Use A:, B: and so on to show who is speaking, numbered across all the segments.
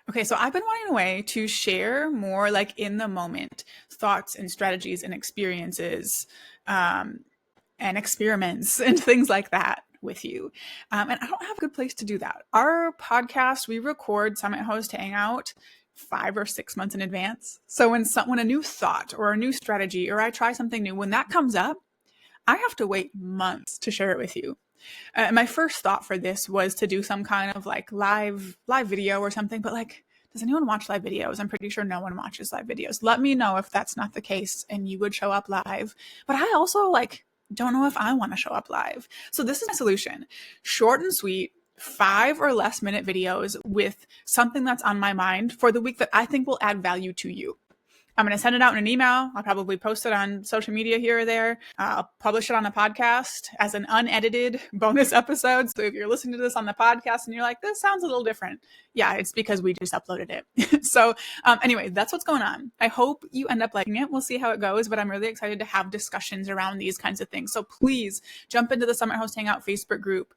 A: Okay, so I've been wanting a way to share more like in the moment thoughts and strategies and experiences um, and experiments and things like that with you. And I don't have a good place to do that. Our podcast, we record Summit Host Hangout 5 or 6 months in advance. So when a new thought or a new strategy or I try something new, when that comes up, I have to wait months to share it with you. My first thought for this was to do some kind of like live video or something, but like, does anyone watch live videos? I'm pretty sure no one watches live videos. Let me know if that's not the case and you would show up live. But I also like don't know if I want to show up live. So this is my solution. Short and sweet, 5 or less minute videos with something that's on my mind for the week that I think will add value to you. I'm going to send it out in an email. I'll probably post it on social media here or there. I'll publish it on a podcast as an unedited bonus episode. So if you're listening to this on the podcast and you're like, this sounds a little different. Yeah, it's because we just uploaded it. So anyway, that's what's going on. I hope you end up liking it. We'll see how it goes, but I'm really excited to have discussions around these kinds of things. So please jump into the Summit Host Hangout Facebook group.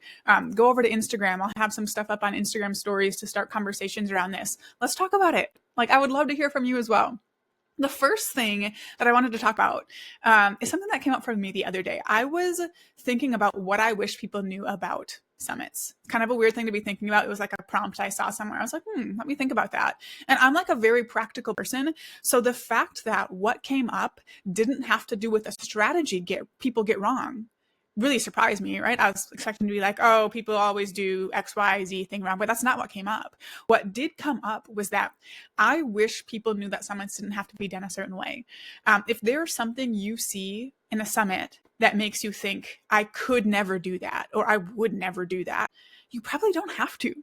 A: Go over to Instagram. I'll have some stuff up on Instagram stories to start conversations around this. Let's talk about it. Like, I would love to hear from you as well. The first thing that I wanted to talk about is something that came up for me the other day. I was thinking about what I wish people knew about summits. It's kind of a weird thing to be thinking about. It was like a prompt I saw somewhere. I was like, let me think about that. And I'm like a very practical person. So the fact that what came up didn't have to do with a strategy people get wrong really surprised me, right? I was expecting to be like, oh, people always do X, Y, Z thing wrong, but that's not what came up. What did come up was that I wish people knew that summits didn't have to be done a certain way. If there's something you see in a summit that makes you think, I could never do that, or I would never do that, you probably don't have to.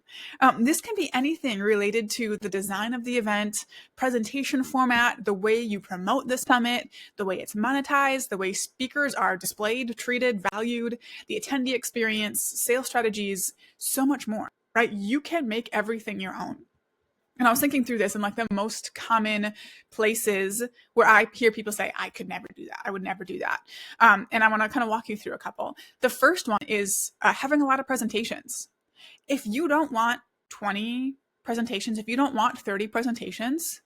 A: This can be anything related to the design of the event, presentation format, the way you promote the summit, the way it's monetized, the way speakers are displayed, treated, valued, the attendee experience, sales strategies, so much more, right? You can make everything your own. And I was thinking through this and like the most common places where I hear people say, I could never do that. I would never do that. And I want to kind of walk you through a couple. The first one is having a lot of presentations. If you don't want 20 presentations, if you don't want 30 presentations,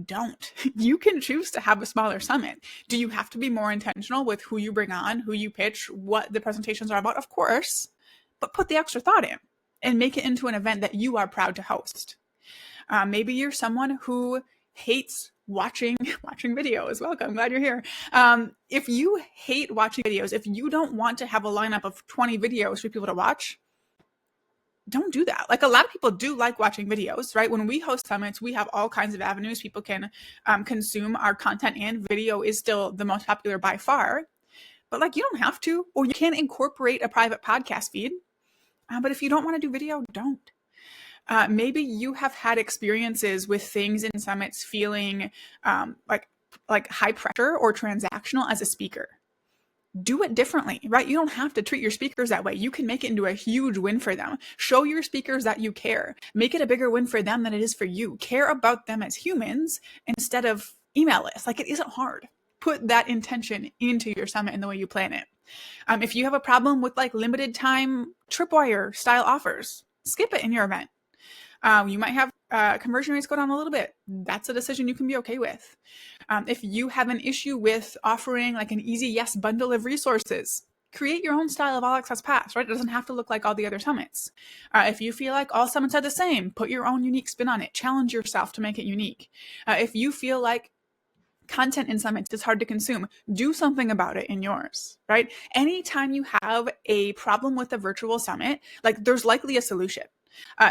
A: don't. You can choose to have a smaller summit. Do you have to be more intentional with who you bring on, who you pitch, what the presentations are about? Of course, but put the extra thought in and make it into an event that you are proud to host. Maybe you're someone who hates watching videos. Welcome, glad you're here. If you hate watching videos, if you don't want to have a lineup of 20 videos for people to watch, don't do that. Like, a lot of people do like watching videos, right? When we host summits, we have all kinds of avenues people can consume our content in. Video is still the most popular by far, but like, you don't have to, or you can incorporate a private podcast feed. But if you don't want to do video, don't. Maybe you have had experiences with things in summits feeling like high pressure or transactional as a speaker. Do it differently, right? You don't have to treat your speakers that way. You can make it into a huge win for them. Show your speakers that you care. Make it a bigger win for them than it is for you. Care about them as humans instead of email lists. Like, it isn't hard. Put that intention into your summit in the way you plan it. If you have a problem with like limited time tripwire style offers, skip it in your event. You might have conversion rates go down a little bit. That's a decision you can be okay with. If you have an issue with offering like an easy yes bundle of resources, create your own style of All Access Pass, right? It doesn't have to look like all the other summits. If you feel like all summits are the same, put your own unique spin on it. Challenge yourself to make it unique. If you feel like content in summits is hard to consume, do something about it in yours, right? Anytime you have a problem with a virtual summit, like, there's likely a solution.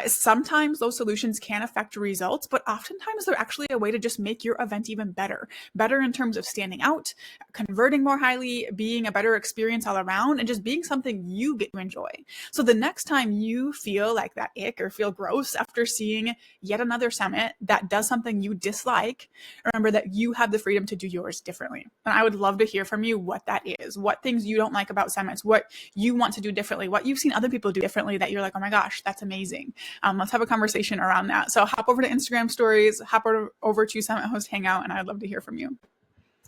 A: Sometimes those solutions can affect results, but oftentimes they're actually a way to just make your event even better in terms of standing out, converting more highly, being a better experience all around, and just being something you get to enjoy. So the next time you feel like that ick or feel gross after seeing yet another summit that does something you dislike, remember that you have the freedom to do yours differently. And I would love to hear from you what that is, what things you don't like about summits, what you want to do differently, what you've seen other people do differently that you're like, oh my gosh, that's amazing. Let's have a conversation around that. So hop over to Instagram stories, hop over to Summit Host Hangout, and I'd love to hear from you.